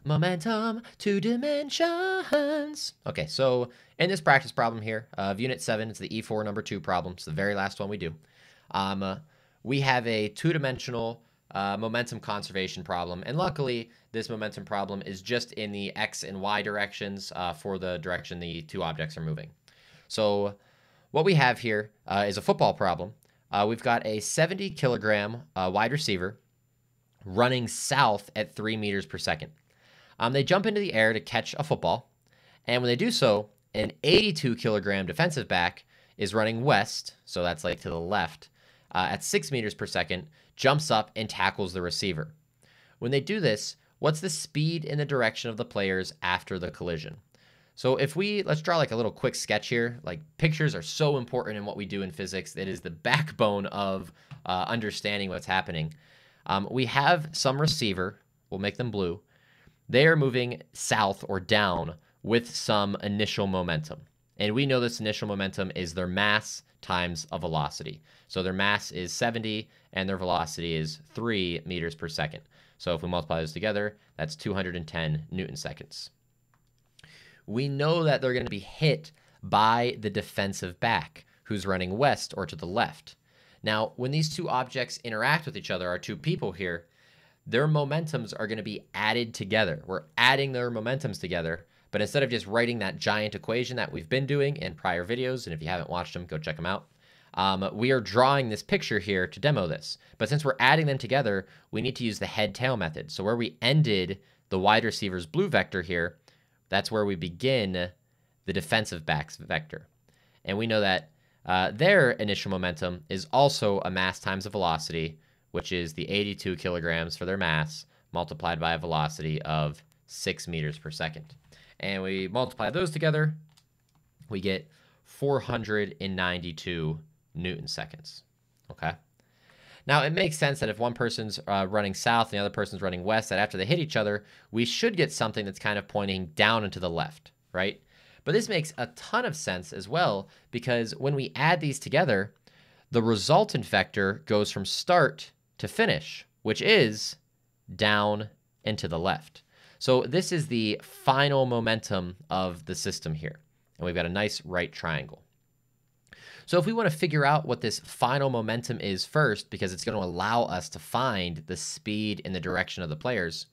Momentum, two dimensions. Okay, so in this practice problem here of Unit 7, it's the E4 number 2 problem. It's the very last one we do. We have a two-dimensional momentum conservation problem. And luckily, this momentum problem is just in the X and Y directions for the direction the two objects are moving. So what we have here is a football problem. We've got a 70-kilogram wide receiver running south at 3 meters per second. They jump into the air to catch a football, and when they do so, an 82-kilogram defensive back is running west, so that's like to the left, at 6 meters per second, jumps up and tackles the receiver. When they do this, what's the speed in the direction of the players after the collision? So let's draw like a little quick sketch here. Like, pictures are so important in what we do in physics. It is the backbone of understanding what's happening. We have some receiver, we'll make them blue. They are moving south or down with some initial momentum. And we know this initial momentum is their mass times a velocity. So their mass is 70 and their velocity is 3 meters per second. So if we multiply those together, that's 210 Newton seconds. We know that they're going to be hit by the defensive back who's running west or to the left. Now, when these two objects interact with each other, our two people here, their momentums are going to be added together. We're adding their momentums together, but instead of just writing that giant equation that we've been doing in prior videos, and if you haven't watched them, go check them out, we are drawing this picture here to demo this. But since we're adding them together, we need to use the head-tail method. So where we ended the wide receiver's blue vector here, that's where we begin the defensive back's vector. And we know that their initial momentum is also a mass times a velocity, which is the 82 kilograms for their mass multiplied by a velocity of 6 meters per second. And we multiply those together, we get 492 Newton seconds. Okay. Now, it makes sense that if one person's running south and the other person's running west, that after they hit each other, we should get something that's kind of pointing down and to the left, right? But this makes a ton of sense as well, because when we add these together, the resultant vector goes from start to finish, which is down and to the left. So this is the final momentum of the system here. And we've got a nice right triangle. So if we want to figure out what this final momentum is first, because it's going to allow us to find the speed in the direction of the players,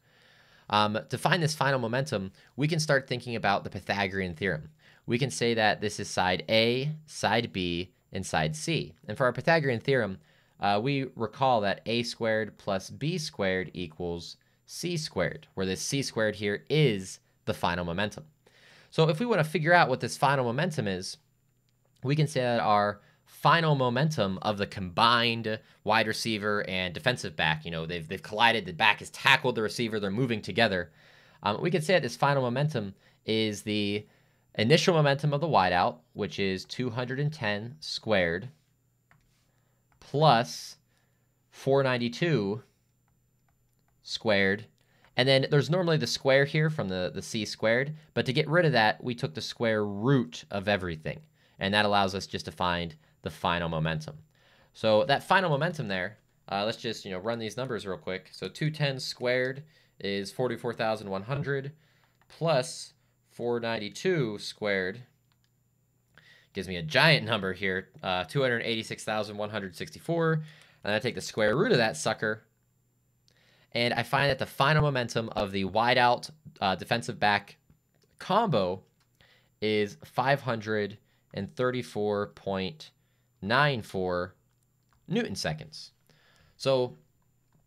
to find this final momentum, we can start thinking about the Pythagorean theorem. We can say that this is side A, side B, and side C. And for our Pythagorean theorem, we recall that a squared plus b squared equals c squared, where this c squared here is the final momentum. So if we want to figure out what this final momentum is, we can say that our final momentum of the combined wide receiver and defensive back, they've collided, the back has tackled the receiver, they're moving together. We can say that this final momentum is the initial momentum of the wideout, which is 210 squared plus 492 squared. And then there's normally the square here from the c squared, but to get rid of that, we took the square root of everything. And that allows us just to find the final momentum. So that final momentum there, let's just run these numbers real quick. So 210 squared is 44,100 plus 492 squared gives me a giant number here, 286,164. And I take the square root of that sucker, and I find that the final momentum of the wideout defensive back combo is 534.94 Newton seconds. So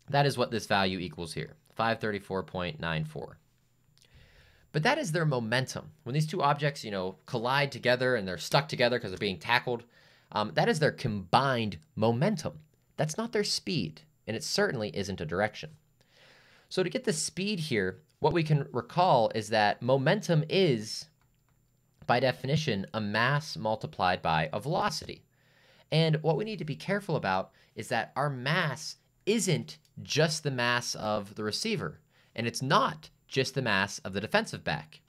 that is what this value equals here, 534.94. But that is their momentum. When these two objects, collide together and they're stuck together because they're being tackled, that is their combined momentum. That's not their speed, and it certainly isn't a direction. So to get the speed here, what we can recall is that momentum is, by definition, a mass multiplied by a velocity. And what we need to be careful about is that our mass isn't just the mass of the receiver, and it's not just the mass of the defensive back.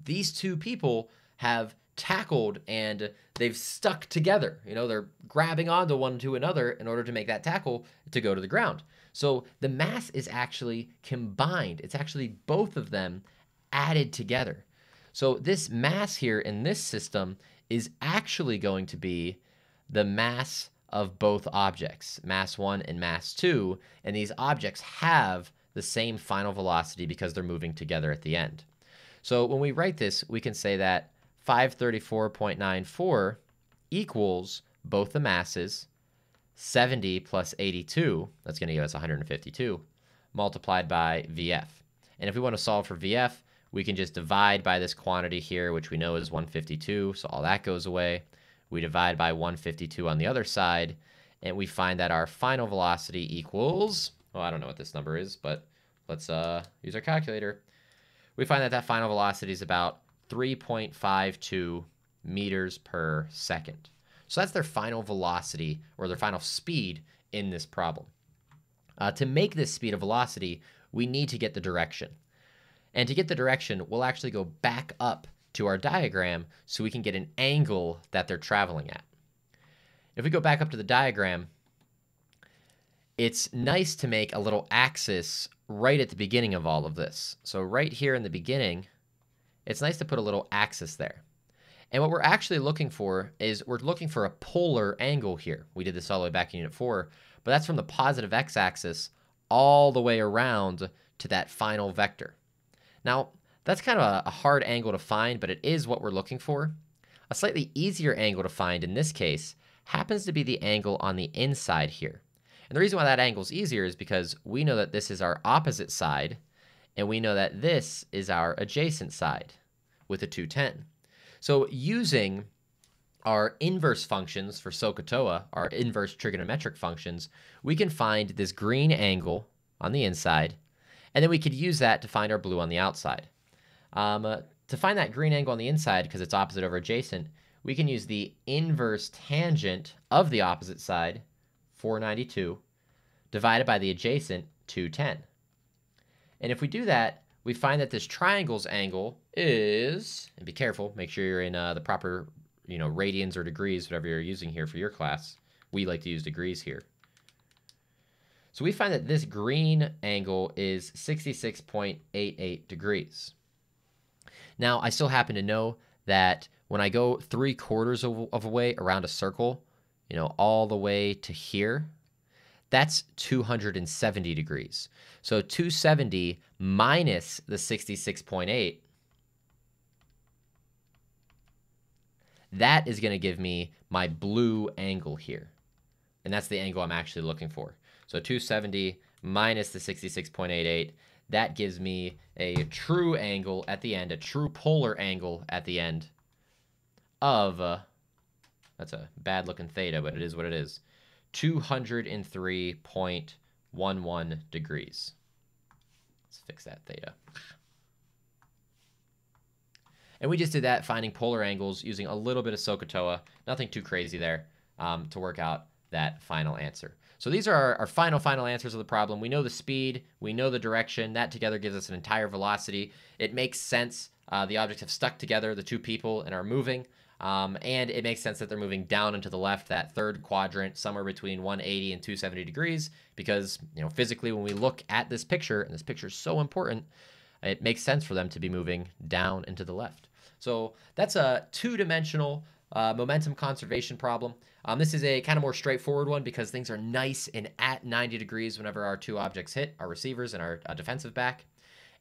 These two people have tackled and they've stuck together. They're grabbing onto one to another in order to make that tackle to go to the ground. So the mass is actually combined. It's actually both of them added together. So this mass here in this system is actually going to be the mass of both objects, mass 1 and mass 2, and these objects have the same final velocity because they're moving together at the end. So when we write this, we can say that 534.94 equals both the masses, 70 plus 82, that's going to give us 152, multiplied by VF. And if we want to solve for VF, we can just divide by this quantity here, which we know is 152, so all that goes away. We divide by 152 on the other side, and we find that our final velocity equals, well, I don't know what this number is, but let's use our calculator. We find that that final velocity is about 3.52 meters per second. So that's their final velocity, or their final speed in this problem. To make this speed of velocity, we need to get the direction. And to get the direction, we'll actually go back up to our diagram so we can get an angle that they're traveling at. If we go back up to the diagram, it's nice to make a little axis right at the beginning of all of this. So right here in the beginning, it's nice to put a little axis there. And what we're actually looking for is we're looking for a polar angle here. We did this all the way back in Unit 4, but that's from the positive x-axis all the way around to that final vector. Now, that's kind of a hard angle to find, but it is what we're looking for. A slightly easier angle to find in this case happens to be the angle on the inside here. And the reason why that angle is easier is because we know that this is our opposite side, and we know that this is our adjacent side with a 210. So using our inverse functions for SOHCAHTOA, our inverse trigonometric functions, we can find this green angle on the inside, and then we could use that to find our blue on the outside. To find that green angle on the inside, because it's opposite over adjacent, we can use the inverse tangent of the opposite side, 492, divided by the adjacent, 210. And if we do that, we find that this triangle's angle is, and be careful, make sure you're in the proper, radians or degrees, whatever you're using here for your class. We like to use degrees here. So we find that this green angle is 66.88 degrees. Now, I still happen to know that when I go 3/4 of a way around a circle, all the way to here, that's 270 degrees. So 270 minus the 66.8, that is going to give me my blue angle here. And that's the angle I'm actually looking for. So 270 minus the 66.88, that gives me a true angle at the end, a true polar angle at the end of, that's a bad looking theta, but it is what it is, 203.11 degrees. Let's fix that theta. And we just did that, finding polar angles using a little bit of SOHCAHTOA, nothing too crazy there, to work out that final answer. So these are our final answers of the problem. We know the speed, we know the direction, that together gives us an entire velocity. It makes sense. The objects have stuck together, the two people, and are moving. And it makes sense that they're moving down and to the left, that third quadrant, somewhere between 180 and 270 degrees, because physically when we look at this picture, and this picture is so important, it makes sense for them to be moving down and to the left. So that's a two-dimensional momentum conservation problem. This is a kind of more straightforward one because things are nice and at 90 degrees whenever our two objects hit, our receivers and our defensive back.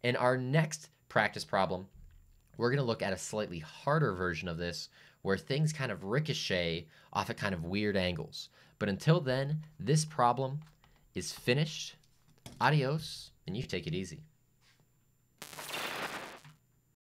In our next practice problem, we're going to look at a slightly harder version of this where things kind of ricochet off at kind of weird angles. But until then, this problem is finished. Adios, and you take it easy.